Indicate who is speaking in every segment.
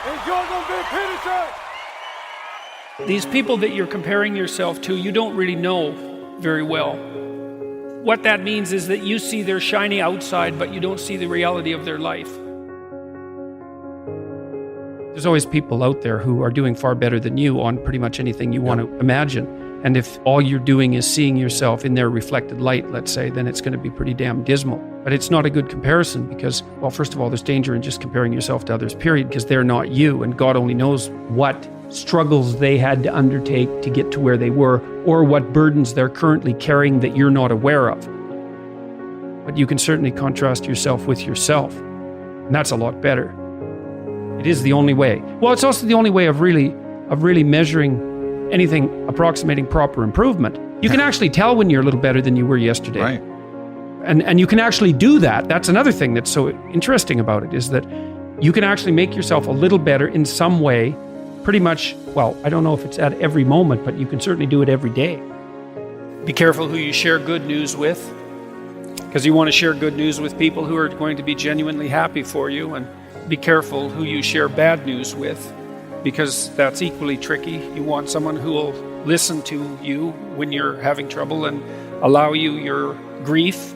Speaker 1: and Jordan Peterson.
Speaker 2: These people that you're comparing yourself to, you don't really know very well. What that means is that you see their shiny outside, but you don't see the reality of their life. There's always people out there who are doing far better than you on pretty much anything you want to imagine. And if all you're doing is seeing yourself in their reflected light, let's say, then it's going to be pretty damn dismal. But it's not a good comparison because, well, first of all, there's danger in just comparing yourself to others, period, because they're not you. And God only knows what struggles they had to undertake to get to where they were, or what burdens they're currently carrying that you're not aware of. But you can certainly contrast yourself with yourself. And that's a lot better. It is the only way. Well, it's also the only way of really measuring anything approximating proper improvement. You can actually tell when you're a little better than you were yesterday.
Speaker 3: Right.
Speaker 2: And you can actually do that. That's another thing that's so interesting about it, is that you can actually make yourself a little better in some way, pretty much, well, I don't know if it's at every moment, but you can certainly do it every day. Be careful who you share good news with, because you want to share good news with people who are going to be genuinely happy for you, and be careful who you share bad news with, because that's equally tricky. You want someone who will listen to you when you're having trouble and allow you your grief.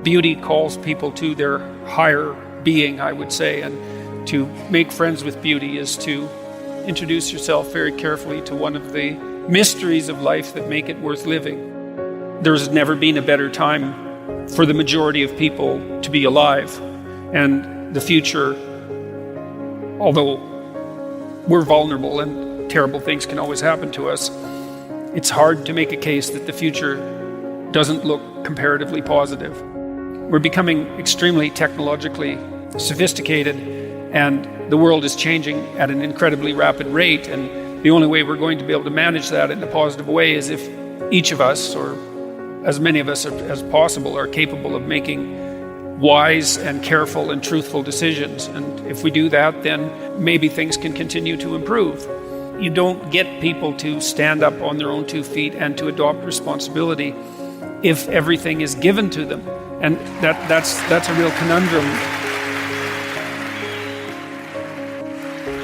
Speaker 2: Beauty calls people to their higher being, I would say, and to make friends with beauty is to introduce yourself very carefully to one of the mysteries of life that make it worth living. There's never been a better time for the majority of people to be alive, and the future, although we're vulnerable and terrible things can always happen to us, it's hard to make a case that the future doesn't look comparatively positive. We're becoming extremely technologically sophisticated, and the world is changing at an incredibly rapid rate, and the only way we're going to be able to manage that in a positive way is if each of us, or as many of us as possible, are capable of making wise and careful and truthful decisions. And if we do that, then maybe things can continue to improve. You don't get people to stand up on their own 2 feet and to adopt responsibility if everything is given to them. And that's a real conundrum.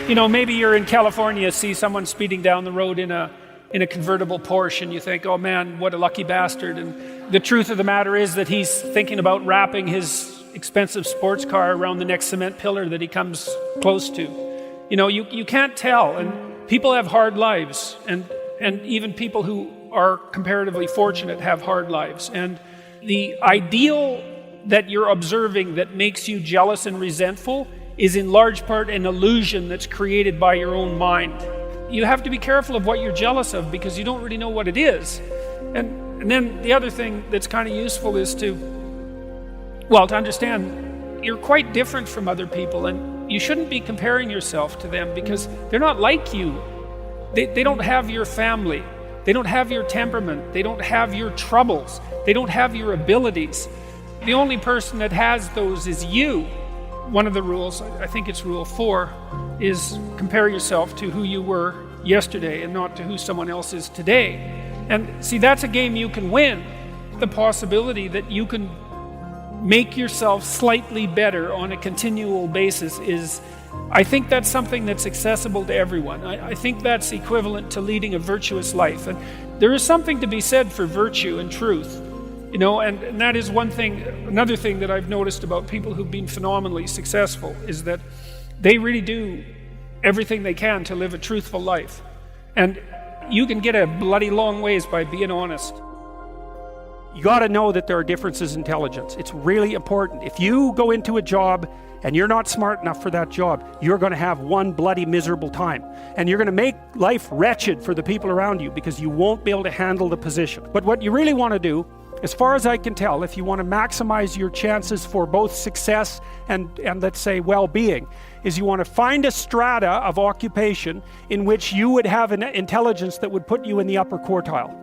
Speaker 2: You know, maybe you're in California, see someone speeding down the road in a convertible Porsche, and you think, oh man, what a lucky bastard. And the truth of the matter is that he's thinking about wrapping his expensive sports car around the next cement pillar that he comes close to. You know, you can't tell, and people have hard lives, and even people who are comparatively fortunate have hard lives. And the ideal that you're observing that makes you jealous and resentful is in large part an illusion that's created by your own mind. You have to be careful of what you're jealous of, because you don't really know what it is. And then the other thing that's kind of useful is to understand you're quite different from other people, and you shouldn't be comparing yourself to them because they're not like you. They don't have your family. They don't have your temperament. They don't have your troubles. They don't have your abilities. The only person that has those is you. One of the rules, I think it's rule 4, is compare yourself to who you were yesterday and not to who someone else is today. And see, that's a game you can win. The possibility that you can make yourself slightly better on a continual basis is, I think that's something that's accessible to everyone. I think that's equivalent to leading a virtuous life. And there is something to be said for virtue and truth. You know, and that is one thing. Another thing that I've noticed about people who've been phenomenally successful is that they really do everything they can to live a truthful life. And you can get a bloody long ways by being honest. You got to know that there are differences in intelligence. It's really important. If you go into a job and you're not smart enough for that job, you're going to have one bloody miserable time. And you're going to make life wretched for the people around you because you won't be able to handle the position. But what you really want to do, as far as I can tell, if you want to maximize your chances for both success and let's say well-being, is you want to find a strata of occupation in which you would have an intelligence that would put you in the upper quartile.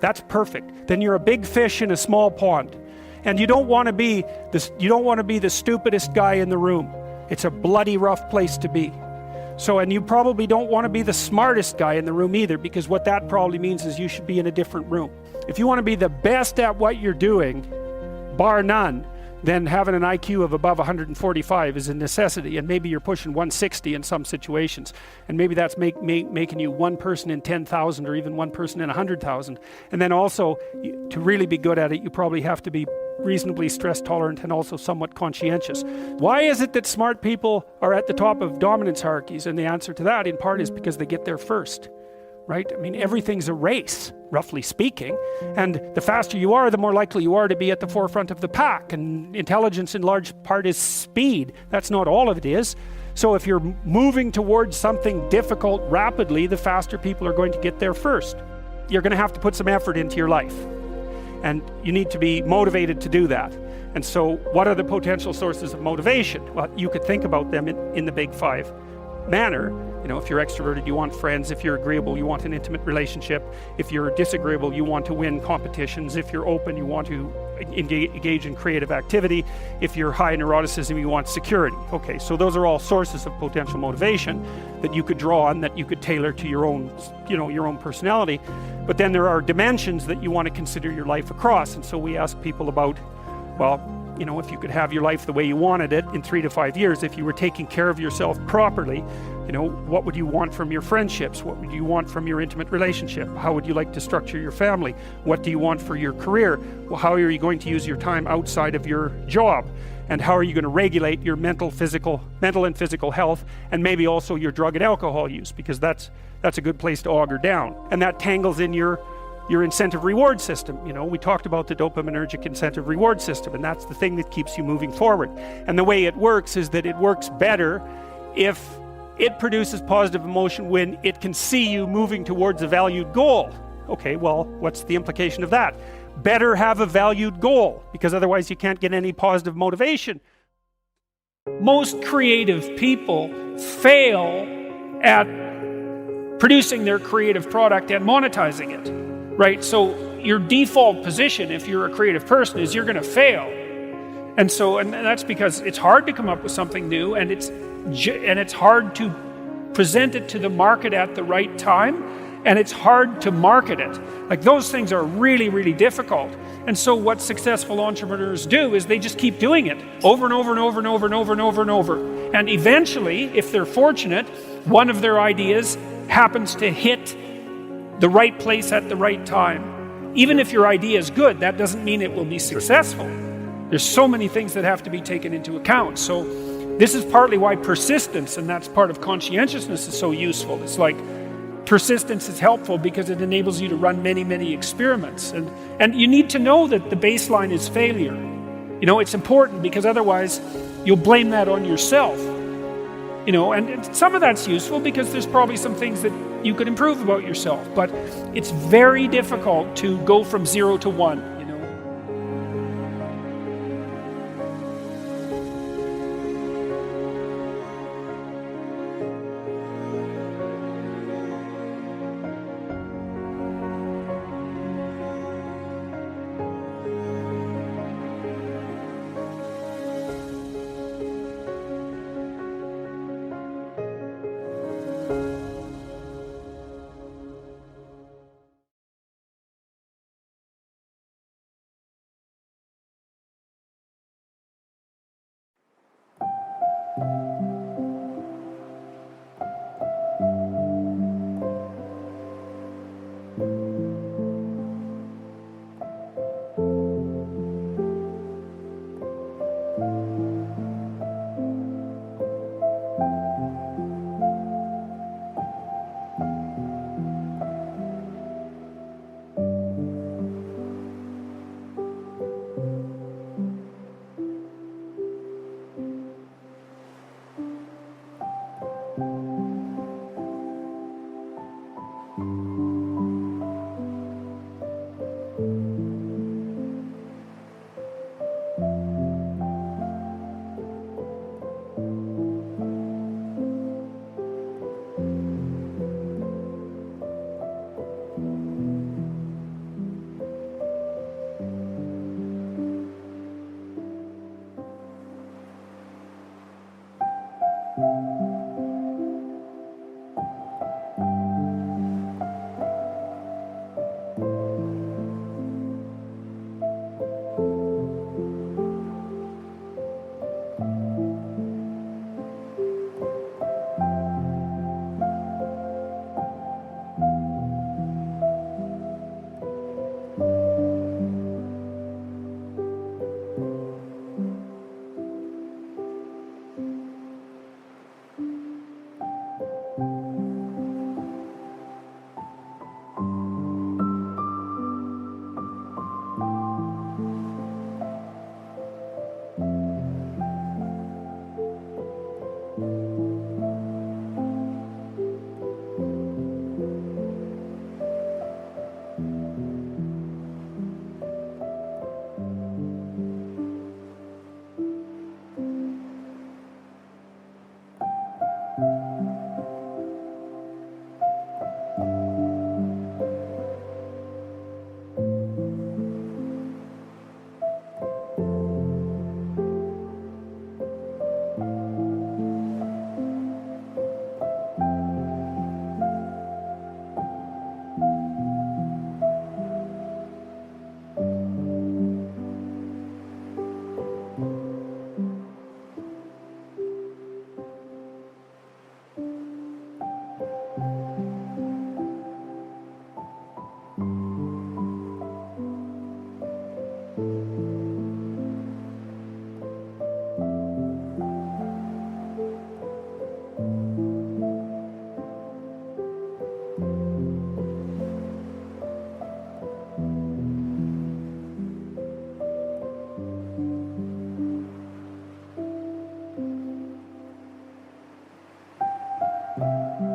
Speaker 2: That's perfect. Then you're a big fish in a small pond. And you don't want to be the stupidest guy in the room. It's a bloody rough place to be. And you probably don't want to be the smartest guy in the room either, because what that probably means is you should be in a different room. If you want to be the best at what you're doing, bar none,
Speaker 3: then having an IQ of above 145 is a necessity, and maybe you're pushing 160 in some situations, and maybe that's making you one person in 10,000 or even one person in 100,000. And then also, to really be good at it, you probably have to be reasonably stress tolerant and also somewhat conscientious. Why is it that smart people are at the top of dominance hierarchies? And the answer to that in part is because they get there first. Right? I mean, everything's a race, roughly speaking, and the faster you are, the more likely you are to be at the forefront of the pack, and intelligence in large part is speed. That's not all of it is. So if you're moving towards something difficult rapidly, the faster people are going to get there first. You're going to have to put some effort into your life, and you need to be motivated to do that. And so what are the potential sources of motivation? Well, you could think about them in the big five manner. You know, if you're extroverted, you want friends. If you're agreeable, you want an intimate relationship. If you're disagreeable, you want to win competitions. If you're open, you want to engage in creative activity. If you're high in neuroticism, you want security. Okay, so those are all sources of potential motivation that you could draw on, that you could tailor to your own, your own personality. But then there are dimensions that you want to consider your life across. And so we ask people about, well, if you could have your life the way you wanted it in 3 to 5 years, if you were taking care of yourself properly, what would you want from your friendships? What would you want from your intimate relationship? How would you like to structure your family? What do you want for your career? Well, how are you going to use your time outside of your job? And how are you going to regulate your mental and physical health, and maybe also your drug and alcohol use, because that's a good place to auger down. And that tangles in your incentive reward system. We talked about the dopaminergic incentive reward system, and that's the thing that keeps you moving forward. And the way it works is that it works better if it produces positive emotion when it can see you moving towards a valued goal. Okay, well, what's the implication of that? Better have a valued goal, because otherwise you can't get any positive motivation.
Speaker 2: Most creative people fail at producing their creative product and monetizing it. Right? So your default position, if you're a creative person, is you're going to fail. And that's because it's hard to come up with something new, and it's hard to present it to the market at the right time, and it's hard to market it. Like, those things are really, really difficult. And so what successful entrepreneurs do is they just keep doing it over and over and over and over and over and over and over. And eventually, if they're fortunate, one of their ideas happens to hit the right place at the right time. Even if your idea is good, that doesn't mean it will be successful. There's so many things that have to be taken into account. So this is partly why persistence, and that's part of conscientiousness, is so useful. It's like persistence is helpful because it enables you to run many, many experiments. And you need to know that the baseline is failure. It's important, because otherwise you'll blame that on yourself. And some of that's useful because there's probably some things that you could improve about yourself, but it's very difficult to go from 0 to 1.
Speaker 3: you.